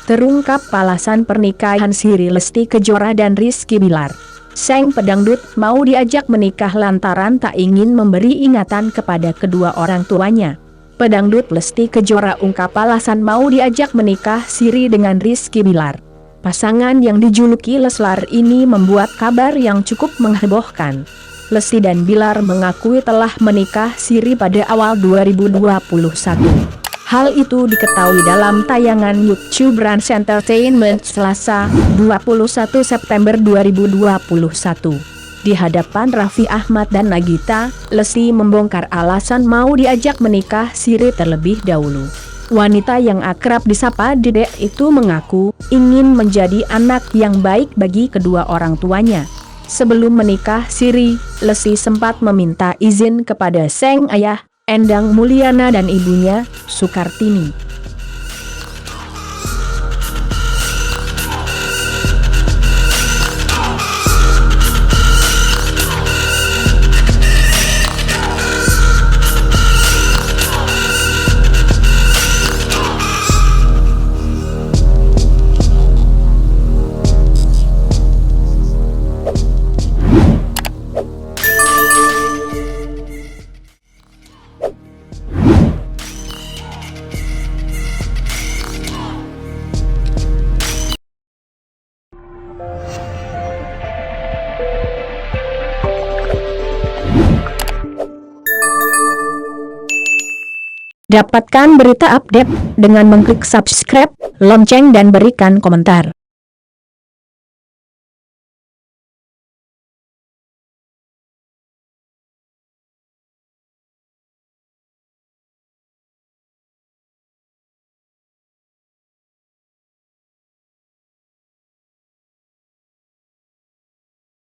terungkap alasan pernikahan Siri Lesti Kejora dan Rizky Bilar. Sang pedangdut mau diajak menikah lantaran tak ingin memberi ingatan kepada kedua orang tuanya. Pedangdut Lesti Kejora ungkap alasan mau diajak menikah Siri dengan Rizky Bilar. Pasangan yang dijuluki Leslar ini membuat kabar yang cukup menghebohkan. Lesti dan Bilar mengakui telah menikah Siri pada awal 2021. Hal itu diketahui dalam tayangan YouTube Rans Entertainment Selasa, 21 September 2021. Di hadapan Raffi Ahmad dan Nagita, Lesti membongkar alasan mau diajak menikah Siri terlebih dahulu. Wanita yang akrab disapa Dedek itu mengaku ingin menjadi anak yang baik bagi kedua orang tuanya. Sebelum menikah Siri, Lesti sempat meminta izin kepada sang ayah, Endang Mulyana, dan ibunya, Sukartini. Dapatkan berita update dengan mengklik subscribe, lonceng dan berikan komentar.